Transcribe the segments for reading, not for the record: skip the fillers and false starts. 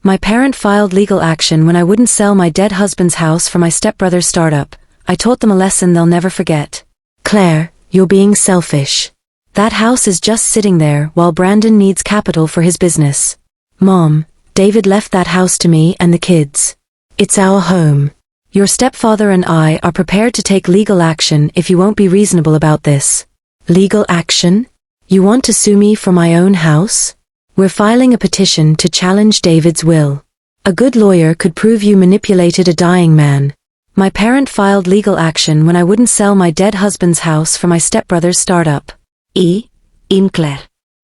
My parent filed legal action when I wouldn't sell my dead husband's house for my stepbrother's startup. I taught them a lesson they'll never forget. Claire, you're being selfish. That house is just sitting there while Brandon needs capital for his business. Mom, David left that house to me and the kids. It's our home. Your stepfather and I are prepared to take legal action if you won't be reasonable about this. Legal action? You want to sue me for my own house? We're filing a petition to challenge David's will. A good lawyer could prove you manipulated a dying man. My parent filed legal action when I wouldn't sell my dead husband's house for my stepbrother's startup. Claire.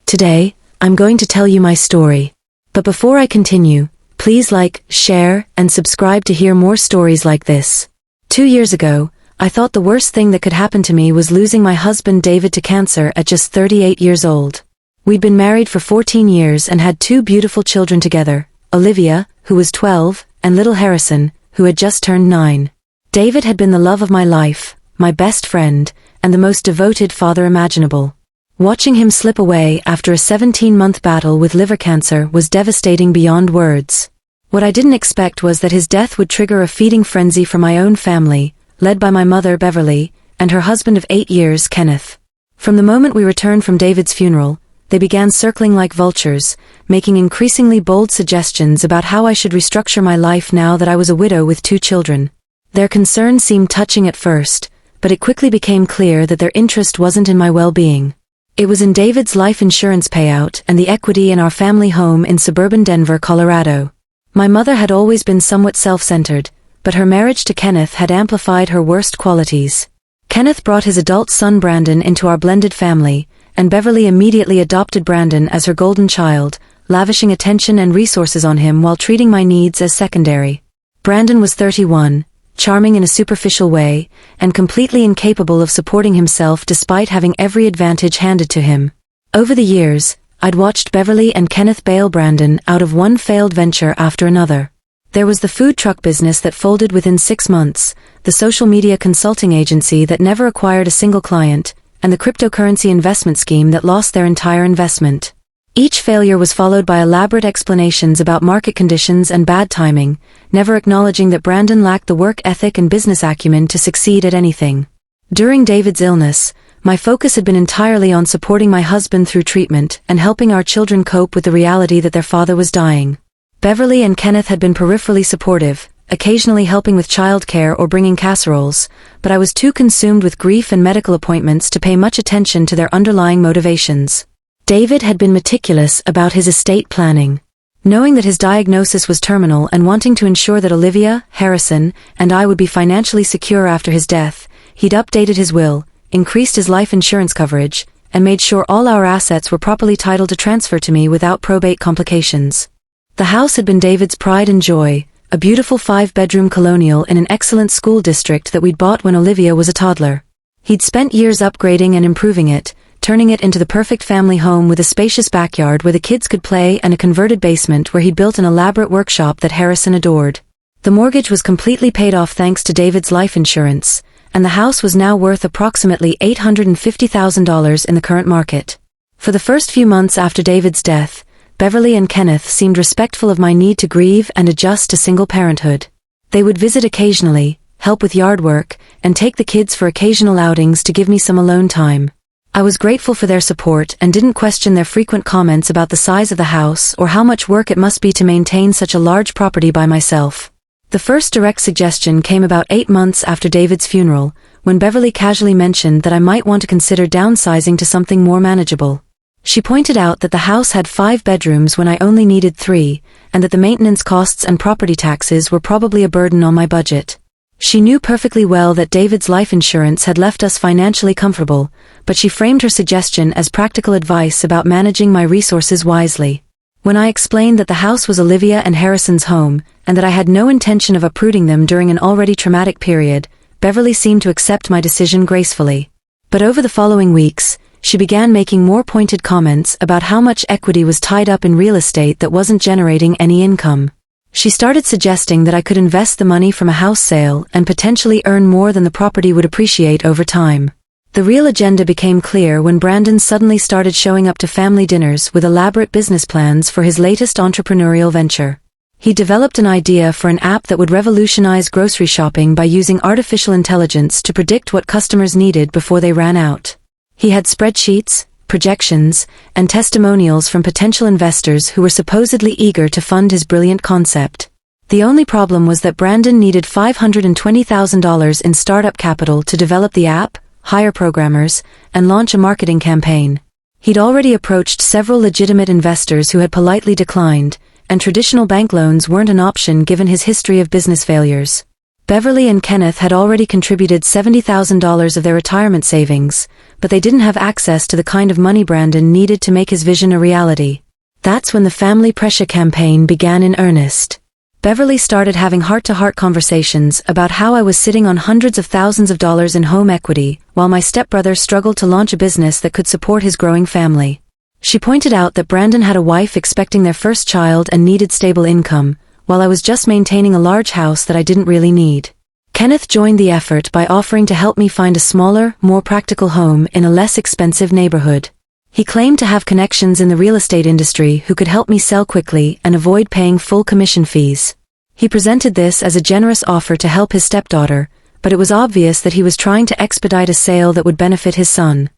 Today, I'm going to tell you my story. But before I continue, please like, share, and subscribe to hear more stories like this. 2 years ago, I thought the worst thing that could happen to me was losing my husband David to cancer at just 38 years old. We'd been married for 14 years and had 2 beautiful children together, Olivia, who was 12, and little Harrison, who had just turned 9. David had been the love of my life, my best friend, and the most devoted father imaginable. Watching him slip away after a 17-month battle with liver cancer was devastating beyond words. What I didn't expect was that his death would trigger a feeding frenzy for my own family, led by my mother, Beverly, and her husband of 8 years, Kenneth. From the moment we returned from David's funeral, they began circling like vultures, making increasingly bold suggestions about how I should restructure my life now that I was a widow with 2 children. Their concern seemed touching at first, but it quickly became clear that their interest wasn't in my well-being. It was in David's life insurance payout and the equity in our family home in suburban Denver, Colorado. My mother had always been somewhat self-centered, but her marriage to Kenneth had amplified her worst qualities. Kenneth brought his adult son Brandon into our blended family, and Beverly immediately adopted Brandon as her golden child, lavishing attention and resources on him while treating my needs as secondary. Brandon was 31, charming in a superficial way, and completely incapable of supporting himself despite having every advantage handed to him. Over the years, I'd watched Beverly and Kenneth bail Brandon out of one failed venture after another. There was the food truck business that folded within 6 months, the social media consulting agency that never acquired a single client, and the cryptocurrency investment scheme that lost their entire investment. Each failure was followed by elaborate explanations about market conditions and bad timing, never acknowledging that Brandon lacked the work ethic and business acumen to succeed at anything. During David's illness, my focus had been entirely on supporting my husband through treatment and helping our children cope with the reality that their father was dying. Beverly and Kenneth had been peripherally supportive, occasionally helping with childcare or bringing casseroles, but I was too consumed with grief and medical appointments to pay much attention to their underlying motivations. David had been meticulous about his estate planning. Knowing that his diagnosis was terminal and wanting to ensure that Olivia, Harrison, and I would be financially secure after his death, he'd updated his will, increased his life insurance coverage, and made sure all our assets were properly titled to transfer to me without probate complications. The house had been David's pride and joy, a beautiful 5-bedroom colonial in an excellent school district that we'd bought when Olivia was a toddler. He'd spent years upgrading and improving it, turning it into the perfect family home with a spacious backyard where the kids could play and a converted basement where he'd built an elaborate workshop that Harrison adored. The mortgage was completely paid off thanks to David's life insurance, and the house was now worth approximately $850,000 in the current market. For the first few months after David's death, Beverly and Kenneth seemed respectful of my need to grieve and adjust to single parenthood. They would visit occasionally, help with yard work, and take the kids for occasional outings to give me some alone time. I was grateful for their support and didn't question their frequent comments about the size of the house or how much work it must be to maintain such a large property by myself. The first direct suggestion came about 8 months after David's funeral, when Beverly casually mentioned that I might want to consider downsizing to something more manageable. She pointed out that the house had 5 bedrooms when I only needed 3, and that the maintenance costs and property taxes were probably a burden on my budget. She knew perfectly well that David's life insurance had left us financially comfortable, but she framed her suggestion as practical advice about managing my resources wisely. When I explained that the house was Olivia and Harrison's home, and that I had no intention of uprooting them during an already traumatic period, Beverly seemed to accept my decision gracefully. But over the following weeks, she began making more pointed comments about how much equity was tied up in real estate that wasn't generating any income. She started suggesting that I could invest the money from a house sale and potentially earn more than the property would appreciate over time. The real agenda became clear when Brandon suddenly started showing up to family dinners with elaborate business plans for his latest entrepreneurial venture. He developed an idea for an app that would revolutionize grocery shopping by using artificial intelligence to predict what customers needed before they ran out. He had spreadsheets, projections, and testimonials from potential investors who were supposedly eager to fund his brilliant concept. The only problem was that Brandon needed $520,000 in startup capital to develop the app, hire programmers, and launch a marketing campaign. He'd already approached several legitimate investors who had politely declined, and traditional bank loans weren't an option given his history of business failures. Beverly and Kenneth had already contributed $70,000 of their retirement savings, but they didn't have access to the kind of money Brandon needed to make his vision a reality. That's when the family pressure campaign began in earnest. Beverly started having heart-to-heart conversations about how I was sitting on hundreds of thousands of dollars in home equity, while my stepbrother struggled to launch a business that could support his growing family. She pointed out that Brandon had a wife expecting their first child and needed stable income, while I was just maintaining a large house that I didn't really need. Kenneth joined the effort by offering to help me find a smaller, more practical home in a less expensive neighborhood. He claimed to have connections in the real estate industry who could help me sell quickly and avoid paying full commission fees. He presented this as a generous offer to help his stepdaughter, but it was obvious that he was trying to expedite a sale that would benefit his son.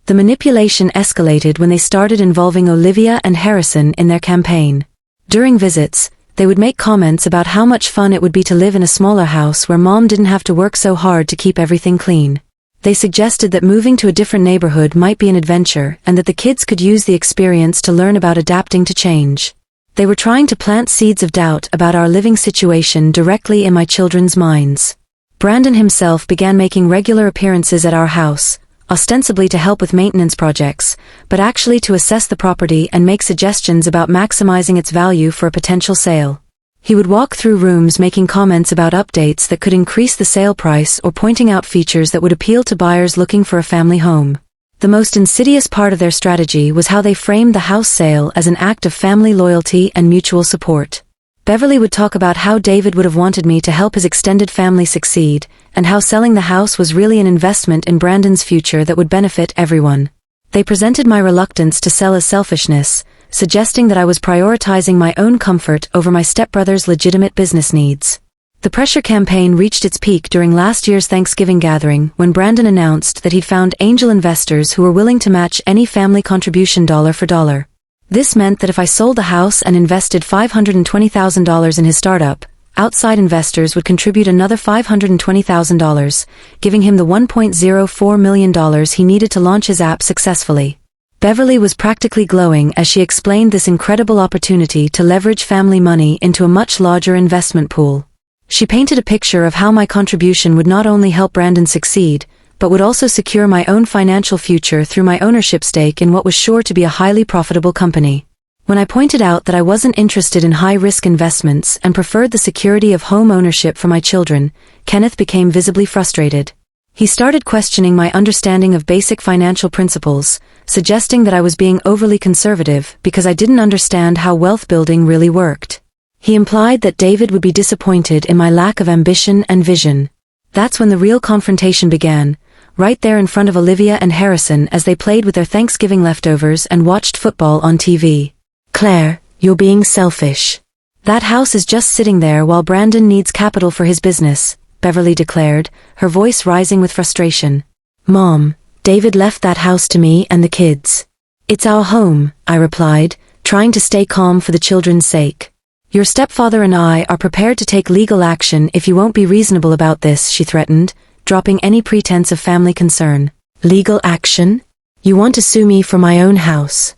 The manipulation escalated when they started involving Olivia and Harrison in their campaign. During visits, they would make comments about how much fun it would be to live in a smaller house where mom didn't have to work so hard to keep everything clean. They suggested that moving to a different neighborhood might be an adventure and that the kids could use the experience to learn about adapting to change. They were trying to plant seeds of doubt about our living situation directly in my children's minds. Brandon himself began making regular appearances at our house, ostensibly to help with maintenance projects, but actually to assess the property and make suggestions about maximizing its value for a potential sale. He would walk through rooms making comments about updates that could increase the sale price or pointing out features that would appeal to buyers looking for a family home. The most insidious part of their strategy was how they framed the house sale as an act of family loyalty and mutual support. Beverly would talk about how David would have wanted me to help his extended family succeed, and how selling the house was really an investment in Brandon's future that would benefit everyone. They presented my reluctance to sell as selfishness, suggesting that I was prioritizing my own comfort over my stepbrother's legitimate business needs. The pressure campaign reached its peak during last year's Thanksgiving gathering when Brandon announced that he'd found angel investors who were willing to match any family contribution dollar for dollar. This meant that if I sold the house and invested $520,000 in his startup, outside investors would contribute another $520,000, giving him the $1.04 million he needed to launch his app successfully. Beverly was practically glowing as she explained this incredible opportunity to leverage family money into a much larger investment pool. She painted a picture of how my contribution would not only help Brandon succeed, but would also secure my own financial future through my ownership stake in what was sure to be a highly profitable company. When I pointed out that I wasn't interested in high-risk investments and preferred the security of home ownership for my children, Kenneth became visibly frustrated. He started questioning my understanding of basic financial principles, suggesting that I was being overly conservative because I didn't understand how wealth building really worked. He implied that David would be disappointed in my lack of ambition and vision. That's when the real confrontation began, right there in front of Olivia and Harrison as they played with their Thanksgiving leftovers and watched football on TV. "Claire, you're being selfish. That house is just sitting there while Brandon needs capital for his business," Beverly declared, her voice rising with frustration. "Mom, David left that house to me and the kids. It's our home," I replied, trying to stay calm for the children's sake. "Your stepfather and I are prepared to take legal action if you won't be reasonable about this," she threatened, dropping any pretense of family concern. "Legal action? You want to sue me for my own house?"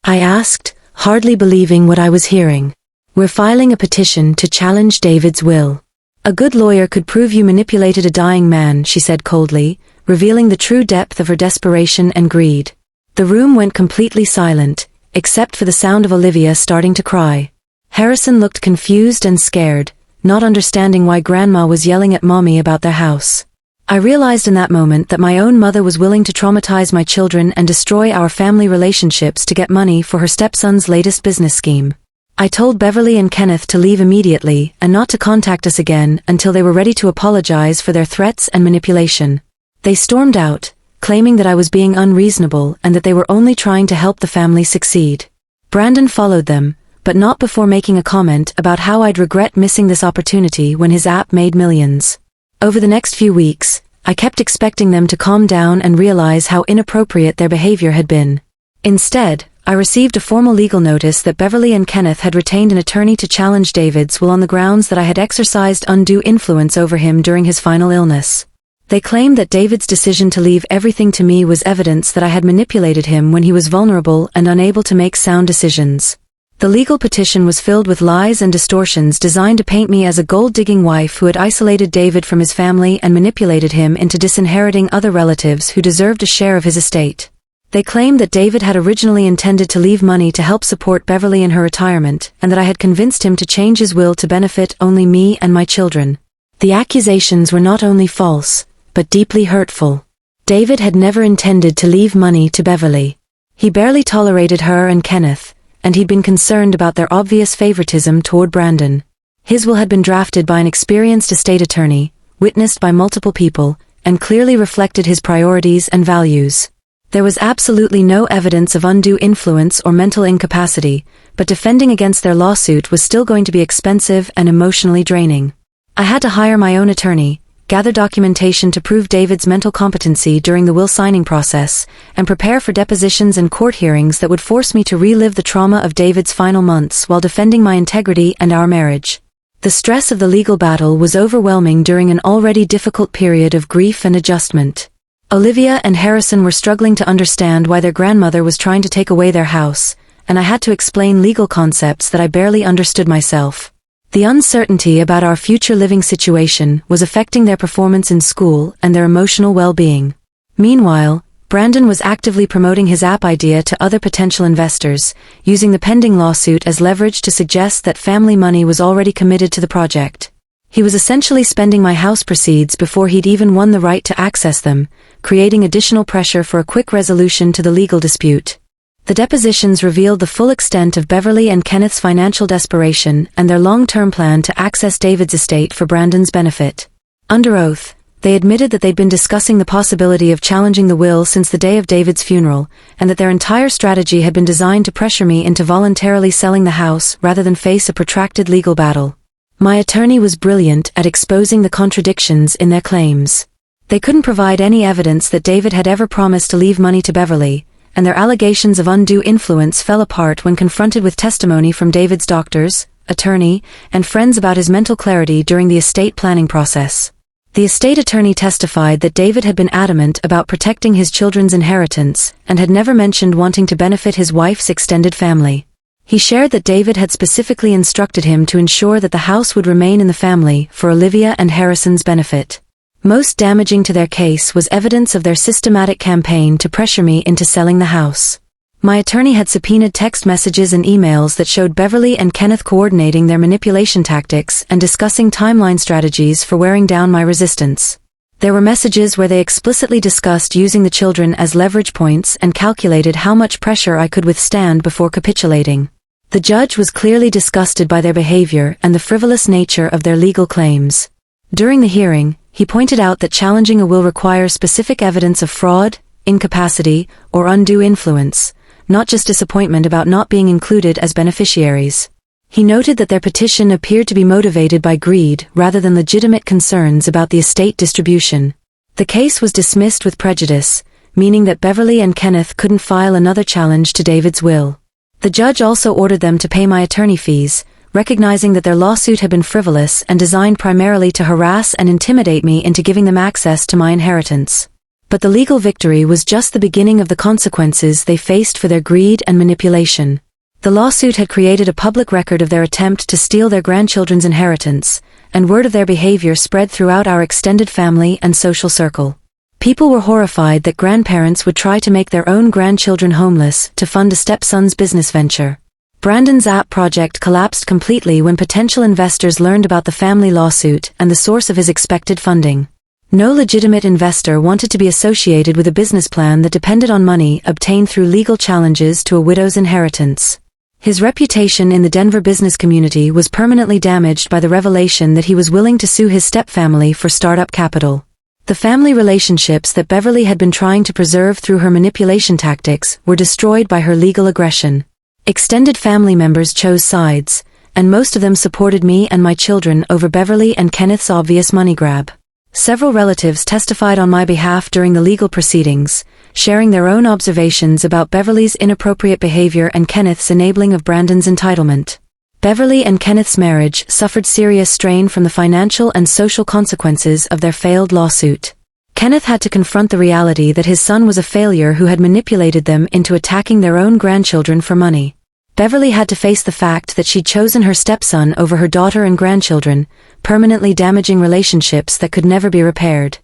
I asked, hardly believing what I was hearing. "We're filing a petition to challenge David's will. A good lawyer could prove you manipulated a dying man," she said coldly, revealing the true depth of her desperation and greed. The room went completely silent, except for the sound of Olivia starting to cry. Harrison looked confused and scared, not understanding why Grandma was yelling at Mommy about their house. I realized in that moment that my own mother was willing to traumatize my children and destroy our family relationships to get money for her stepson's latest business scheme. I told Beverly and Kenneth to leave immediately and not to contact us again until they were ready to apologize for their threats and manipulation. They stormed out, claiming that I was being unreasonable and that they were only trying to help the family succeed. Brandon followed them, but not before making a comment about how I'd regret missing this opportunity when his app made millions. Over the next few weeks, I kept expecting them to calm down and realize how inappropriate their behavior had been. Instead, I received a formal legal notice that Beverly and Kenneth had retained an attorney to challenge David's will on the grounds that I had exercised undue influence over him during his final illness. They claimed that David's decision to leave everything to me was evidence that I had manipulated him when he was vulnerable and unable to make sound decisions. The legal petition was filled with lies and distortions designed to paint me as a gold-digging wife who had isolated David from his family and manipulated him into disinheriting other relatives who deserved a share of his estate. They claimed that David had originally intended to leave money to help support Beverly in her retirement, and that I had convinced him to change his will to benefit only me and my children. The accusations were not only false, but deeply hurtful. David had never intended to leave money to Beverly. He barely tolerated her and Kenneth, and he'd been concerned about their obvious favoritism toward Brandon. His will had been drafted by an experienced estate attorney, witnessed by multiple people, and clearly reflected his priorities and values. There was absolutely no evidence of undue influence or mental incapacity, but defending against their lawsuit was still going to be expensive and emotionally draining. I had to hire my own attorney, gather documentation to prove David's mental competency during the will signing process, and prepare for depositions and court hearings that would force me to relive the trauma of David's final months while defending my integrity and our marriage. The stress of the legal battle was overwhelming during an already difficult period of grief and adjustment. Olivia and Harrison were struggling to understand why their grandmother was trying to take away their house, and I had to explain legal concepts that I barely understood myself. The uncertainty about our future living situation was affecting their performance in school and their emotional well-being. Meanwhile, Brandon was actively promoting his app idea to other potential investors, using the pending lawsuit as leverage to suggest that family money was already committed to the project. He was essentially spending my house proceeds before he'd even won the right to access them, creating additional pressure for a quick resolution to the legal dispute. The depositions revealed the full extent of Beverly and Kenneth's financial desperation and their long-term plan to access David's estate for Brandon's benefit. Under oath, they admitted that they'd been discussing the possibility of challenging the will since the day of David's funeral, and that their entire strategy had been designed to pressure me into voluntarily selling the house rather than face a protracted legal battle. My attorney was brilliant at exposing the contradictions in their claims. They couldn't provide any evidence that David had ever promised to leave money to Beverly, and their allegations of undue influence fell apart when confronted with testimony from David's doctors, attorney, and friends about his mental clarity during the estate planning process. The estate attorney testified that David had been adamant about protecting his children's inheritance and had never mentioned wanting to benefit his wife's extended family. He shared that David had specifically instructed him to ensure that the house would remain in the family for Olivia and Harrison's benefit. Most damaging to their case was evidence of their systematic campaign to pressure me into selling the house. My attorney had subpoenaed text messages and emails that showed Beverly and Kenneth coordinating their manipulation tactics and discussing timeline strategies for wearing down my resistance. There were messages where they explicitly discussed using the children as leverage points and calculated how much pressure I could withstand before capitulating. The judge was clearly disgusted by their behavior and the frivolous nature of their legal claims. During the hearing, he pointed out that challenging a will requires specific evidence of fraud, incapacity, or undue influence, not just disappointment about not being included as beneficiaries. He noted that their petition appeared to be motivated by greed rather than legitimate concerns about the estate distribution. The case was dismissed with prejudice, meaning that Beverly and Kenneth couldn't file another challenge to David's will. The judge also ordered them to pay my attorney fees, recognizing that their lawsuit had been frivolous and designed primarily to harass and intimidate me into giving them access to my inheritance. But the legal victory was just the beginning of the consequences they faced for their greed and manipulation. The lawsuit had created a public record of their attempt to steal their grandchildren's inheritance, and word of their behavior spread throughout our extended family and social circle. People were horrified that grandparents would try to make their own grandchildren homeless to fund a stepson's business venture. Brandon's app project collapsed completely when potential investors learned about the family lawsuit and the source of his expected funding. No legitimate investor wanted to be associated with a business plan that depended on money obtained through legal challenges to a widow's inheritance. His reputation in the Denver business community was permanently damaged by the revelation that he was willing to sue his stepfamily for startup capital. The family relationships that Beverly had been trying to preserve through her manipulation tactics were destroyed by her legal aggression. Extended family members chose sides, and most of them supported me and my children over Beverly and Kenneth's obvious money grab. Several relatives testified on my behalf during the legal proceedings, sharing their own observations about Beverly's inappropriate behavior and Kenneth's enabling of Brandon's entitlement. Beverly and Kenneth's marriage suffered serious strain from the financial and social consequences of their failed lawsuit. Kenneth had to confront the reality that his son was a failure who had manipulated them into attacking their own grandchildren for money. Beverly had to face the fact that she'd chosen her stepson over her daughter and grandchildren, permanently damaging relationships that could never be repaired.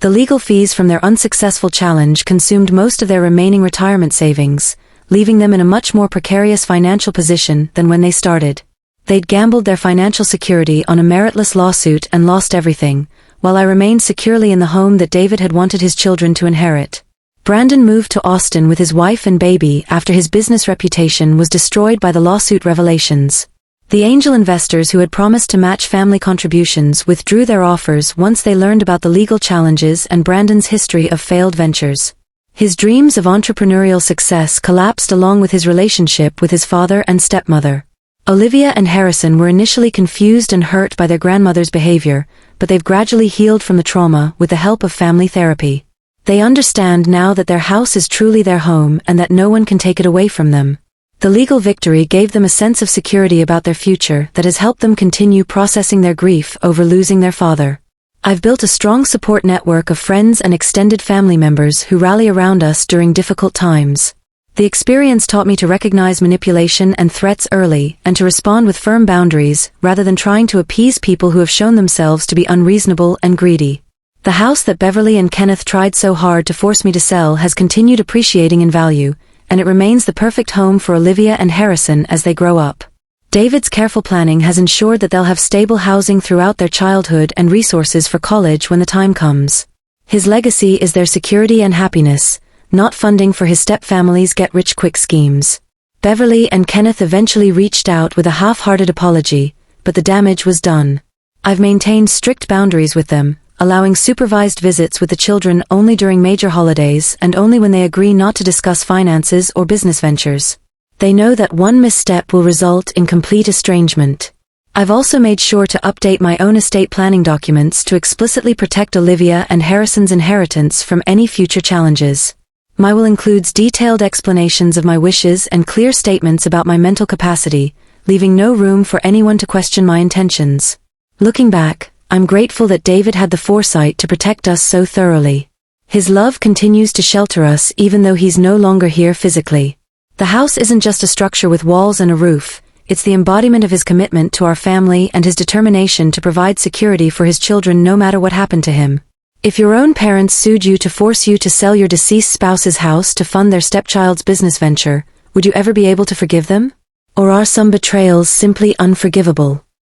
The legal fees from their unsuccessful challenge consumed most of their remaining retirement savings, leaving them in a much more precarious financial position than when they started. They'd gambled their financial security on a meritless lawsuit and lost everything, while I remained securely in the home that David had wanted his children to inherit. Brandon moved to Austin with his wife and baby after his business reputation was destroyed by the lawsuit revelations. The angel investors who had promised to match family contributions withdrew their offers once they learned about the legal challenges and Brandon's history of failed ventures. His dreams of entrepreneurial success collapsed along with his relationship with his father and stepmother. Olivia and Harrison were initially confused and hurt by their grandmother's behavior, but they've gradually healed from the trauma with the help of family therapy. They understand now that their house is truly their home and that no one can take it away from them. The legal victory gave them a sense of security about their future that has helped them continue processing their grief over losing their father. I've built a strong support network of friends and extended family members who rally around us during difficult times. The experience taught me to recognize manipulation and threats early and to respond with firm boundaries rather than trying to appease people who have shown themselves to be unreasonable and greedy. The house that Beverly and Kenneth tried so hard to force me to sell has continued appreciating in value, and it remains the perfect home for Olivia and Harrison as they grow up. David's careful planning has ensured that they'll have stable housing throughout their childhood and resources for college when the time comes. His legacy is their security and happiness, not funding for his stepfamily's get-rich-quick schemes. Beverly and Kenneth eventually reached out with a half-hearted apology, but the damage was done. I've maintained strict boundaries with them, allowing supervised visits with the children only during major holidays and only when they agree not to discuss finances or business ventures. They know that one misstep will result in complete estrangement. I've also made sure to update my own estate planning documents to explicitly protect Olivia and Harrison's inheritance from any future challenges. My will includes detailed explanations of my wishes and clear statements about my mental capacity, leaving no room for anyone to question my intentions. Looking back, I'm grateful that David had the foresight to protect us so thoroughly. His love continues to shelter us even though he's no longer here physically. The house isn't just a structure with walls and a roof, it's the embodiment of his commitment to our family and his determination to provide security for his children no matter what happened to him. If your own parents sued you to force you to sell your deceased spouse's house to fund their stepchild's business venture, would you ever be able to forgive them? Or are some betrayals simply unforgivable?